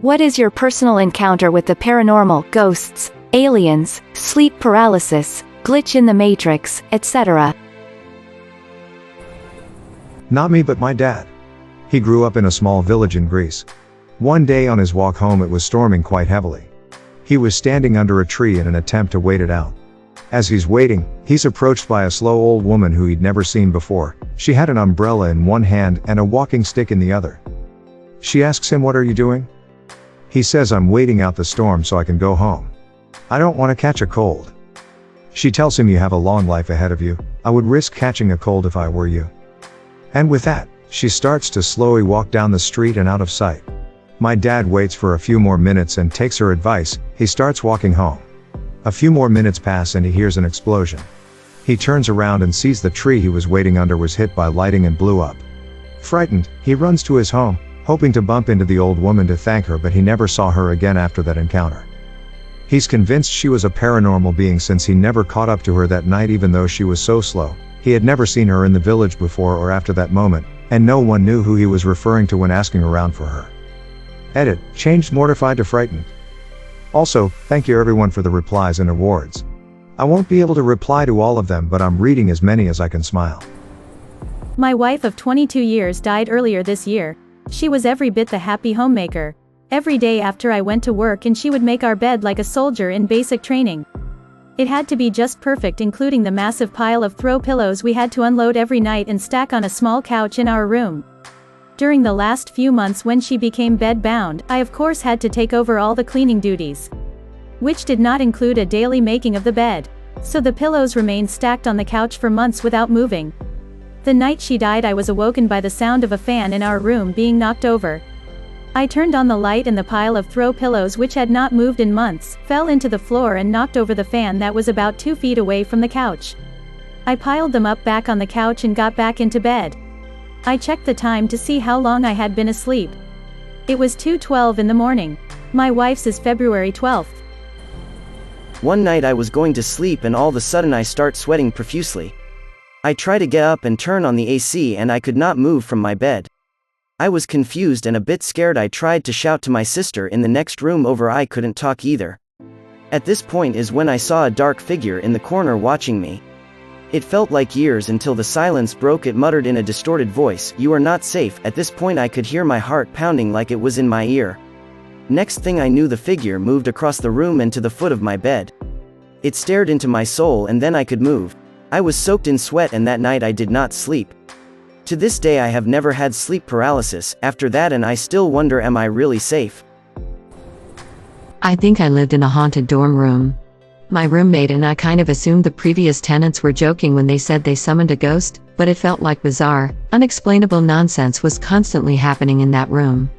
What is your personal encounter with the paranormal, ghosts, aliens, sleep paralysis, glitch in the matrix, etc.? Not me, but my dad. He grew up in a small village in Greece. One day on his walk home, it was storming quite heavily. He was standing under a tree in an attempt to wait it out. As he's waiting, he's approached by a slow old woman who he'd never seen before. She had an umbrella in one hand and a walking stick in the other. She asks him, "What are you doing?" He says, "I'm waiting out the storm so I can go home. I don't want to catch a cold." She tells him, "You have a long life ahead of you. I would risk catching a cold if I were you." And with that, she starts to slowly walk down the street and out of sight. My dad waits for a few more minutes and takes her advice. He starts walking home. A few more minutes pass and he hears an explosion. He turns around and sees the tree he was waiting under was hit by lightning and blew up. Frightened, he runs to his home, hoping to bump into the old woman to thank her, but he never saw her again after that encounter. He's convinced she was a paranormal being since he never caught up to her that night, even though she was so slow. He had never seen her in the village before or after that moment, and no one knew who he was referring to when asking around for her. Edit, changed mortified to frightened. Also, thank you everyone for the replies and awards. I won't be able to reply to all of them, but I'm reading as many as I can. Smile. My wife of 22 years died earlier this year. She was every bit the happy homemaker. Every day after I went to work and she would make our bed like a soldier in basic training. It had to be just perfect, including the massive pile of throw pillows we had to unload every night and stack on a small couch in our room. During the last few months when she became bed-bound, I of course had to take over all the cleaning duties, which did not include a daily making of the bed. So the pillows remained stacked on the couch for months without moving. The night she died, I was awoken by the sound of a fan in our room being knocked over. I turned on the light and the pile of throw pillows, which had not moved in months, fell into the floor and knocked over the fan that was about 2 feet away from the couch. I piled them up back on the couch and got back into bed. I checked the time to see how long I had been asleep. It was 2:12 in the morning. My wife's is February 12th. One night I was going to sleep and all of a sudden I start sweating profusely. I try to get up and turn on the AC and I could not move from my bed. I was confused and a bit scared. I tried to shout to my sister in the next room over. I couldn't talk either. At this point is when I saw a dark figure in the corner watching me. It felt like years until the silence broke. It muttered in a distorted voice, "You are not safe." At this point I could hear my heart pounding like it was in my ear. Next thing I knew, the figure moved across the room and to the foot of my bed. It stared into my soul and then I could move. I was soaked in sweat and that night I did not sleep. To this day I have never had sleep paralysis after that, and I still wonder, am I really safe? I think I lived in a haunted dorm room. My roommate and I kind of assumed the previous tenants were joking when they said they summoned a ghost, but it felt like bizarre, unexplainable nonsense was constantly happening in that room.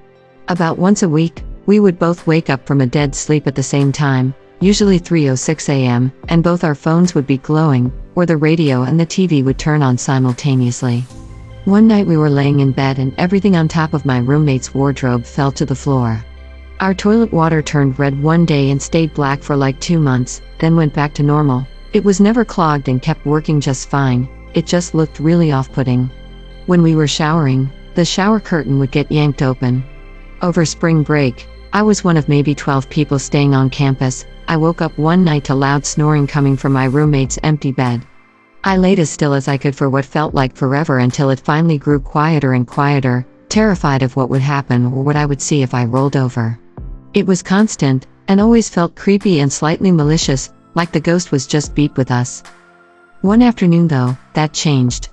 About once a week, we would both wake up from a dead sleep at the same time, usually 3:06 a.m., and both our phones would be glowing, or the radio and the TV would turn on simultaneously. One night we were laying in bed and everything on top of my roommate's wardrobe fell to the floor. Our toilet water turned red one day and stayed black for like 2 months, then went back to normal. It was never clogged and kept working just fine, it just looked really off-putting. When we were showering, the shower curtain would get yanked open. Over spring break, I was one of maybe 12 people staying on campus. I woke up one night to loud snoring coming from my roommate's empty bed. I laid as still as I could for what felt like forever until it finally grew quieter and quieter, terrified of what would happen or what I would see if I rolled over. It was constant, and always felt creepy and slightly malicious, like the ghost was just beat with us. One afternoon though, that changed.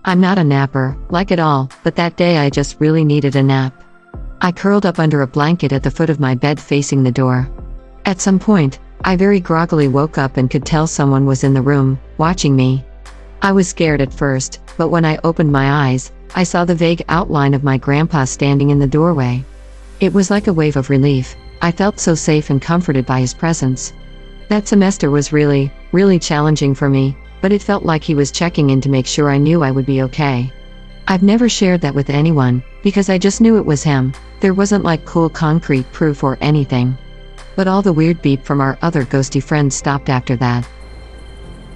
I'm not a napper, like at all, but that day I just really needed a nap. I curled up under a blanket at the foot of my bed facing the door. At some point, I very groggily woke up and could tell someone was in the room, watching me. I was scared at first, but when I opened my eyes, I saw the vague outline of my grandpa standing in the doorway. It was like a wave of relief. I felt so safe and comforted by his presence. That semester was really challenging for me, but it felt like he was checking in to make sure I knew I would be okay. I've never shared that with anyone, because I just knew it was him. There wasn't like cool concrete proof or anything. But all the weird beep from our other ghosty friends stopped after that.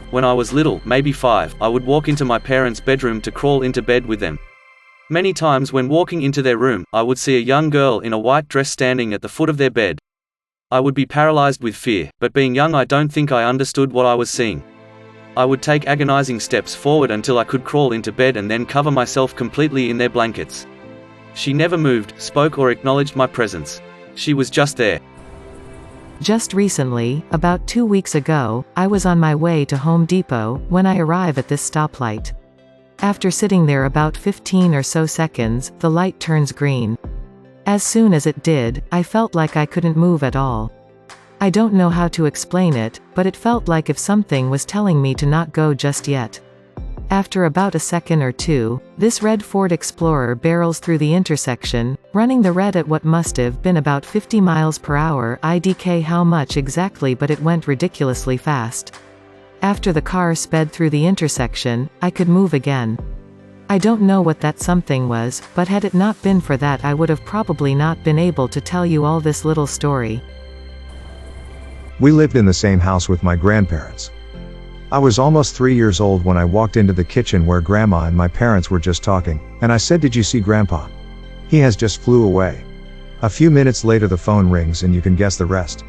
When I was little, maybe 5, I would walk into my parents' bedroom to crawl into bed with them. Many times when walking into their room, I would see a young girl in a white dress standing at the foot of their bed. I would be paralyzed with fear, but being young I don't think I understood what I was seeing. I would take agonizing steps forward until I could crawl into bed and then cover myself completely in their blankets. She never moved, spoke or acknowledged my presence. She was just there. Just recently, about 2 weeks ago, I was on my way to Home Depot when I arrive at this stoplight. After sitting there about 15 or so seconds, the light turns green. As soon as it did, I felt like I couldn't move at all. I don't know how to explain it, but it felt like if something was telling me to not go just yet. After about a second or two, this red Ford Explorer barrels through the intersection, running the red at what must have been about 50 miles per hour. IDK how much exactly, but it went ridiculously fast. After the car sped through the intersection, I could move again. I don't know what that something was, but had it not been for that I would have probably not been able to tell you all this little story. We lived in the same house with my grandparents. I was almost 3 years old when I walked into the kitchen where Grandma and my parents were just talking, and I said, "Did you see Grandpa? He has just flew away." A few minutes later the phone rings and you can guess the rest.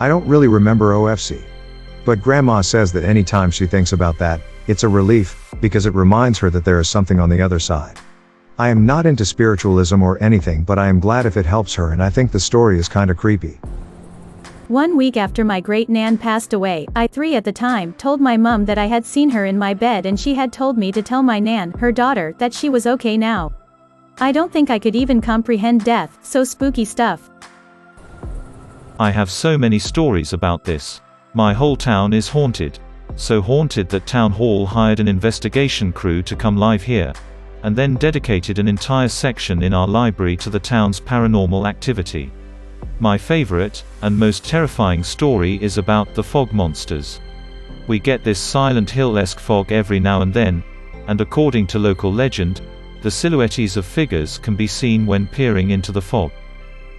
I don't really remember OFC. But Grandma says that anytime she thinks about that, it's a relief, because it reminds her that there is something on the other side. I am not into spiritualism or anything, but I am glad if it helps her, and I think the story is kinda creepy. 1 week after my great-nan passed away, I, 3 at the time, told my mum that I had seen her in my bed and she had told me to tell my nan, her daughter, that she was okay now. I don't think I could even comprehend death, so spooky stuff. I have so many stories about this. My whole town is haunted. So haunted that Town Hall hired an investigation crew to come live here, and then dedicated an entire section in our library to the town's paranormal activity. My favorite, and most terrifying story is about the fog monsters. We get this Silent Hill-esque fog every now and then, and according to local legend, the silhouettes of figures can be seen when peering into the fog.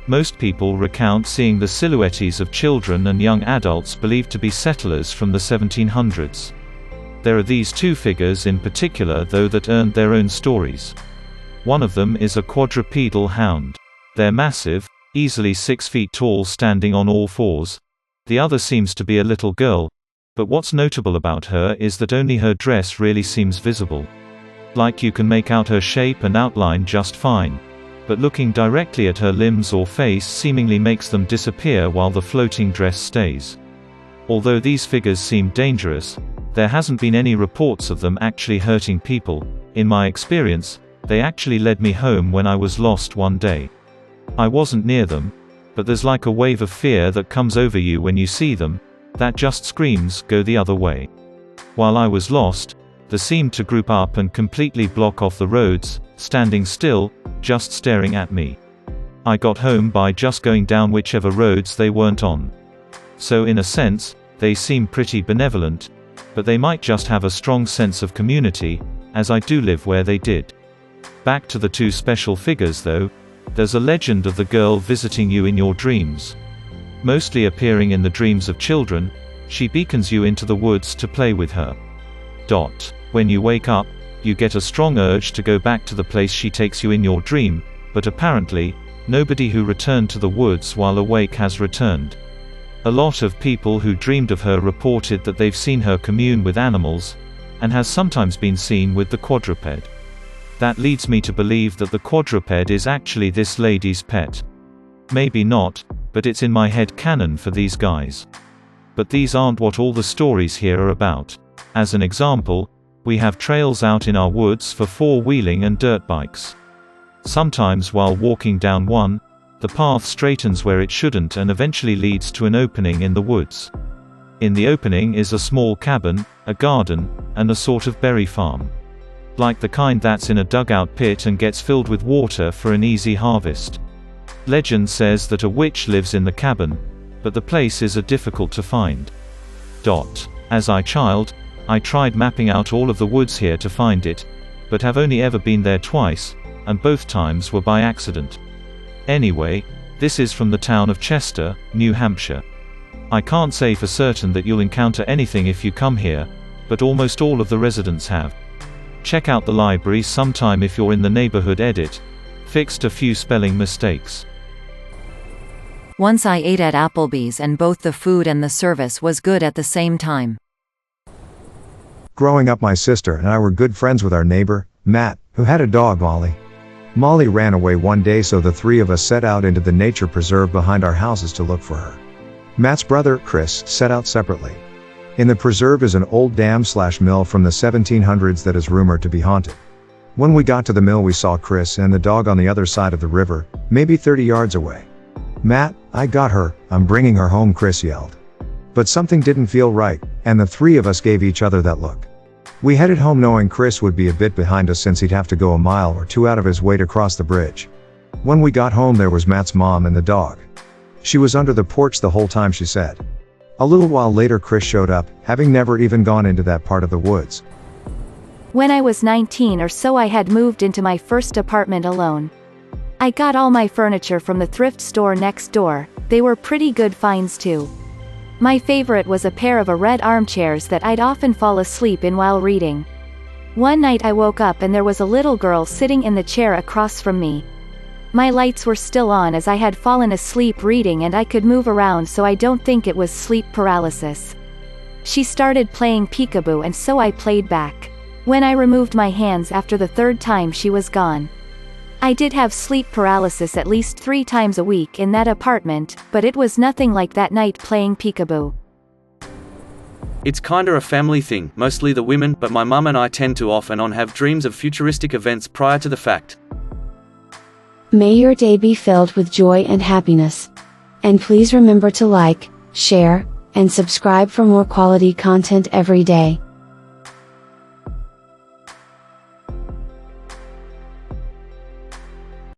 Most people recount seeing the silhouettes of children and young adults believed to be settlers from the 1700s. There are these 2 figures in particular though that earned their own stories. One of them is a quadrupedal hound. They're massive, easily 6 feet tall, standing on all fours. The other seems to be a little girl, but what's notable about her is that only her dress really seems visible. Like you can make out her shape and outline just fine, but looking directly at her limbs or face seemingly makes them disappear while the floating dress stays. Although these figures seem dangerous, there hasn't been any reports of them actually hurting people. In my experience, they actually led me home when I was lost one day. I wasn't near them, but there's like a wave of fear that comes over you when you see them, that just screams, "Go the other way." While I was lost, they seemed to group up and completely block off the roads, standing still, just staring at me. I got home by just going down whichever roads they weren't on. So in a sense, they seem pretty benevolent, but they might just have a strong sense of community, as I do live where they did. Back to the 2 special figures though, there's a legend of the girl visiting you in your dreams. Mostly appearing in the dreams of children, she beckons you into the woods to play with her. When you wake up, you get a strong urge to go back to the place she takes you in your dream, but apparently, nobody who returned to the woods while awake has returned. A lot of people who dreamed of her reported that they've seen her commune with animals, and has sometimes been seen with the quadruped. That leads me to believe that the quadruped is actually this lady's pet. Maybe not, but it's in my head canon for these guys. But these aren't what all the stories here are about. As an example, we have trails out in our woods for 4-wheeling and dirt bikes. Sometimes while walking down one, the path straightens where it shouldn't and eventually leads to an opening in the woods. In the opening is a small cabin, a garden, and a sort of berry farm. Like the kind that's in a dugout pit and gets filled with water for an easy harvest. Legend says that a witch lives in the cabin, but the place is difficult to find. As a child, I tried mapping out all of the woods here to find it, but have only ever been there twice, and both times were by accident. Anyway, this is from the town of Chester, New Hampshire. I can't say for certain that you'll encounter anything if you come here, but almost all of the residents have. Check out the library sometime if you're in the neighborhood. Edit. Fixed a few spelling mistakes. Once I ate at Applebee's and both the food and the service was good at the same time. Growing up, my sister and I were good friends with our neighbor, Matt, who had a dog, Molly. Molly ran away one day, so the three of us set out into the nature preserve behind our houses to look for her. Matt's brother, Chris, set out separately. In the preserve is an old dam/mill from the 1700s that is rumored to be haunted. When we got to the mill, we saw Chris and the dog on the other side of the river, maybe 30 yards away. "Matt, I got her, I'm bringing her home," Chris yelled. But something didn't feel right, and the three of us gave each other that look. We headed home knowing Chris would be a bit behind us since he'd have to go a mile or two out of his way to cross the bridge. When we got home, there was Matt's mom and the dog. She was under the porch the whole time, she said. A little while later, Chris showed up, having never even gone into that part of the woods. When I was 19 or so, I had moved into my first apartment alone. I got all my furniture from the thrift store next door. They were pretty good finds too. My favorite was a pair of red armchairs that I'd often fall asleep in while reading. One night I woke up and there was a little girl sitting in the chair across from me. My lights were still on as I had fallen asleep reading, and I could move around, so I don't think it was sleep paralysis. She started playing peekaboo, and so I played back. When I removed my hands after the third time, she was gone. I did have sleep paralysis at least 3 times a week in that apartment, but it was nothing like that night playing peekaboo. It's kinda a family thing, mostly the women, but my mum and I tend to off and on have dreams of futuristic events prior to the fact. May your day be filled with joy and happiness. And please remember to like, share, and subscribe for more quality content every day.